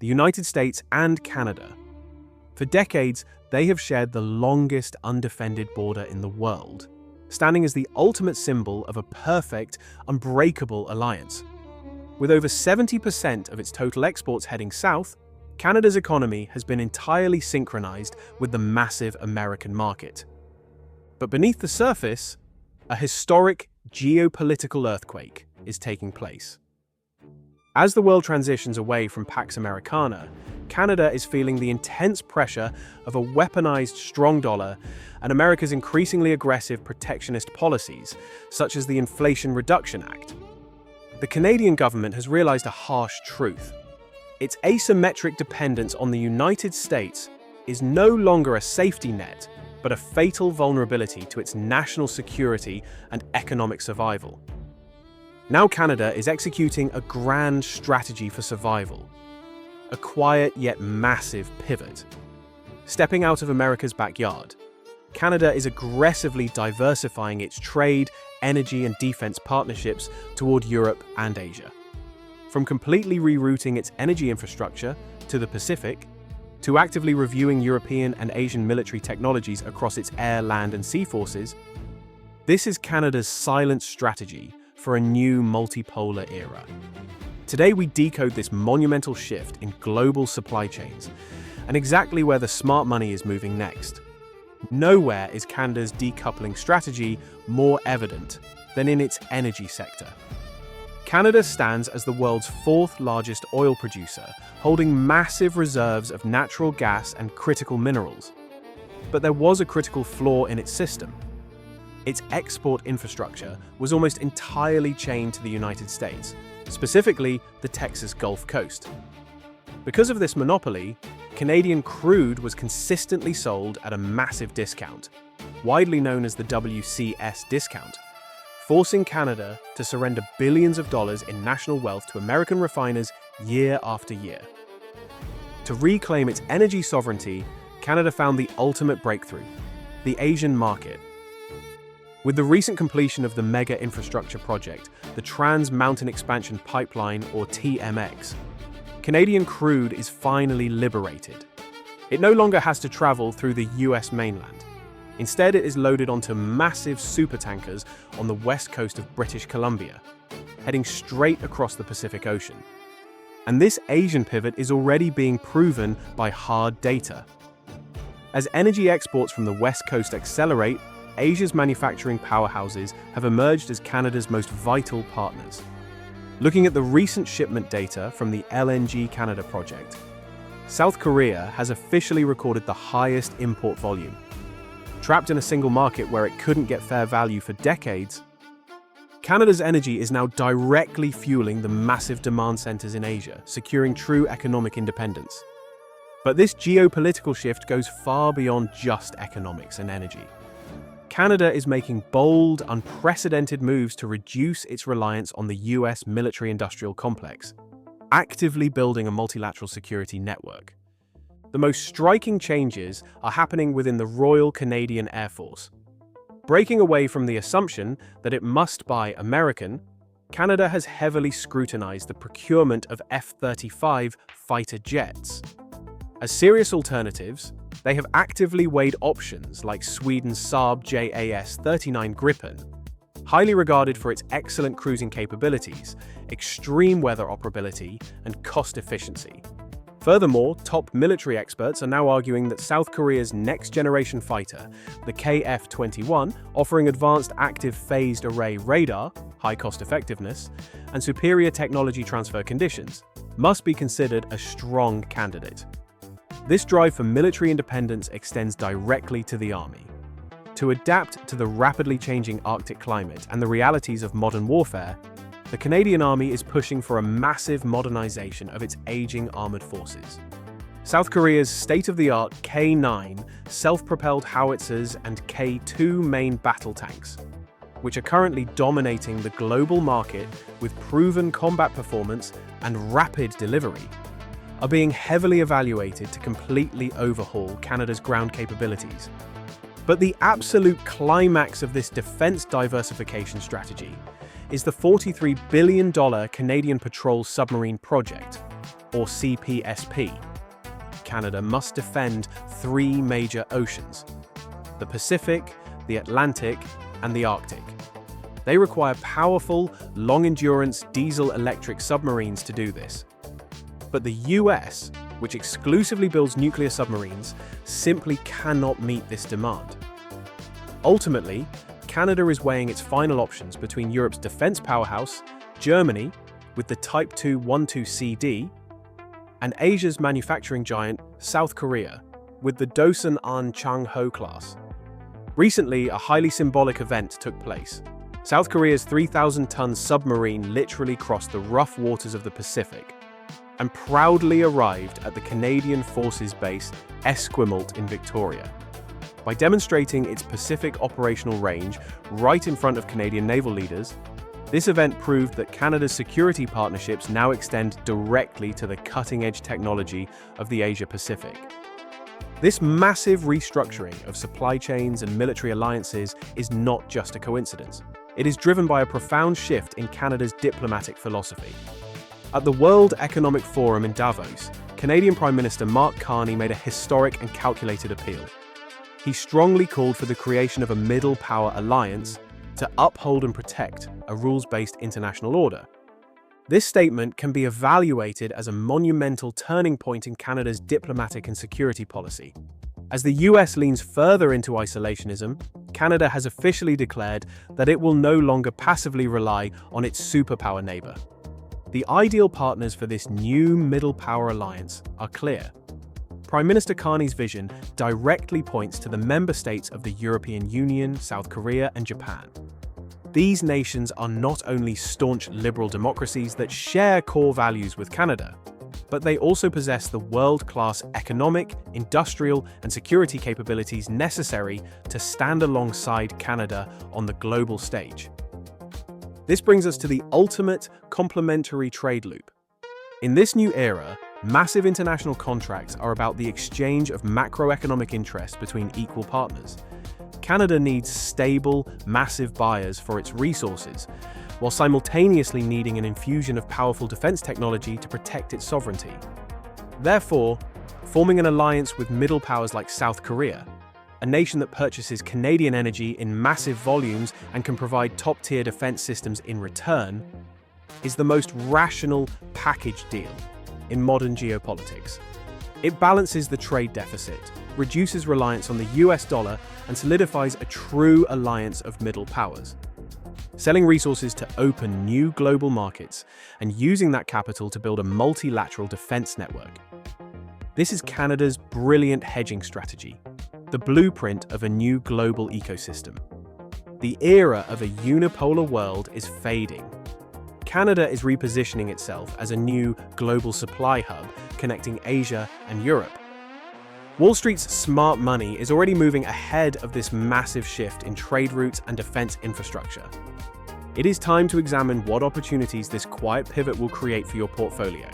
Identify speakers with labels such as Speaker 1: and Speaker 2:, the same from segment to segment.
Speaker 1: the United States and Canada. For decades, they have shared the longest undefended border in the world, standing as the ultimate symbol of a perfect, unbreakable alliance. With over 70% of its total exports heading south, Canada's economy has been entirely synchronized with the massive American market. But beneath the surface, a historic geopolitical earthquake is taking place. As the world transitions away from Pax Americana, Canada is feeling the intense pressure of a weaponized strong dollar and America's increasingly aggressive protectionist policies, such as the Inflation Reduction Act. The Canadian government has realized a harsh truth. Its asymmetric dependence on the United States is no longer a safety net, but a fatal vulnerability to its national security and economic survival. Now Canada is executing a grand strategy for survival, a quiet yet massive pivot. Stepping out of America's backyard, Canada is aggressively diversifying its trade, energy, and defense partnerships toward Europe and Asia. From completely rerouting its energy infrastructure to the Pacific, to actively reviewing European and Asian military technologies across its air, land, and sea forces, this is Canada's silent strategy for a new multipolar era. Today we decode this monumental shift in global supply chains and exactly where the smart money is moving next. Nowhere is Canada's decoupling strategy more evident than in its energy sector. Canada stands as the world's fourth largest oil producer, holding massive reserves of natural gas and critical minerals. But there was a critical flaw in its system. Its export infrastructure was almost entirely chained to the United States, specifically the Texas Gulf Coast. Because of this monopoly, Canadian crude was consistently sold at a massive discount, widely known as the WCS discount, forcing Canada to surrender billions of dollars in national wealth to American refiners year after year. To reclaim its energy sovereignty, Canada found the ultimate breakthrough: the Asian market. With the recent completion of the mega infrastructure project, the Trans Mountain Expansion Pipeline, or TMX, Canadian crude is finally liberated. It no longer has to travel through the US mainland. Instead, it is loaded onto massive supertankers on the west coast of British Columbia, heading straight across the Pacific Ocean. And this Asian pivot is already being proven by hard data. As energy exports from the west coast accelerate, Asia's manufacturing powerhouses have emerged as Canada's most vital partners. Looking at the recent shipment data from the LNG Canada project, South Korea has officially recorded the highest import volume. Trapped in a single market where it couldn't get fair value for decades, Canada's energy is now directly fueling the massive demand centers in Asia, securing true economic independence. But this geopolitical shift goes far beyond just economics and energy. Canada is making bold, unprecedented moves to reduce its reliance on the US military-industrial complex, actively building a multilateral security network. The most striking changes are happening within the Royal Canadian Air Force. Breaking away from the assumption that it must buy American, Canada has heavily scrutinized the procurement of F-35 fighter jets. As serious alternatives, they have actively weighed options like Sweden's Saab JAS-39 Gripen, highly regarded for its excellent cruising capabilities, extreme weather operability, and cost efficiency. Furthermore, top military experts are now arguing that South Korea's next-generation fighter, the KF-21, offering advanced active phased array radar, high cost-effectiveness, and superior technology transfer conditions, must be considered a strong candidate. This drive for military independence extends directly to the Army. To adapt to the rapidly changing Arctic climate and the realities of modern warfare, the Canadian Army is pushing for a massive modernization of its aging armored forces. South Korea's state-of-the-art K-9 self-propelled howitzers and K-2 main battle tanks, which are currently dominating the global market with proven combat performance and rapid delivery, are being heavily evaluated to completely overhaul Canada's ground capabilities. But the absolute climax of this defense diversification strategy is the $43 billion Canadian Patrol submarine project. or CPSP. Canada must defend three major oceans: the Pacific, the Atlantic, and the Arctic. They require powerful, long-endurance diesel-electric submarines to do this. But the US, which exclusively builds nuclear submarines, simply cannot meet this demand. Ultimately, Canada is weighing its final options between Europe's defense powerhouse, Germany, with the Type 212CD, and Asia's manufacturing giant, South Korea, with the Dosan An Chang-ho class. Recently, a highly symbolic event took place. South Korea's 3,000-ton submarine literally crossed the rough waters of the Pacific and proudly arrived at the Canadian Forces Base Esquimalt in Victoria. By demonstrating its Pacific operational range right in front of Canadian naval leaders, this event proved that Canada's security partnerships now extend directly to the cutting-edge technology of the Asia-Pacific. This massive restructuring of supply chains and military alliances is not just a coincidence. It is driven by a profound shift in Canada's diplomatic philosophy. At the World Economic Forum in Davos, Canadian Prime Minister Mark Carney made a historic and calculated appeal. He strongly called for the creation of a middle power alliance to uphold and protect a rules-based international order. This statement can be evaluated as a monumental turning point in Canada's diplomatic and security policy. As the US leans further into isolationism, Canada has officially declared that it will no longer passively rely on its superpower neighbor. The ideal partners for this new middle power alliance are clear. Prime Minister Carney's vision directly points to the member states of the European Union, South Korea, and Japan. These nations are not only staunch liberal democracies that share core values with Canada, but they also possess the world-class economic, industrial, and security capabilities necessary to stand alongside Canada on the global stage. This brings us to the ultimate complementary trade loop. In this new era, massive international contracts are about the exchange of macroeconomic interests between equal partners. Canada needs stable, massive buyers for its resources, while simultaneously needing an infusion of powerful defense technology to protect its sovereignty. Therefore, forming an alliance with middle powers like South Korea, a nation that purchases Canadian energy in massive volumes and can provide top-tier defense systems in return, is the most rational package deal in modern geopolitics. It balances the trade deficit, reduces reliance on the US dollar, and solidifies a true alliance of middle powers, selling resources to open new global markets and using that capital to build a multilateral defense network. This is Canada's brilliant hedging strategy, the blueprint of a new global ecosystem. The era of a unipolar world is fading. Canada is repositioning itself as a new global supply hub connecting Asia and Europe. Wall Street's smart money is already moving ahead of this massive shift in trade routes and defense infrastructure. It is time to examine what opportunities this quiet pivot will create for your portfolio.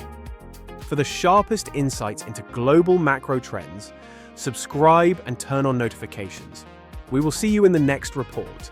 Speaker 1: For the sharpest insights into global macro trends, subscribe and turn on notifications. We will see you in the next report.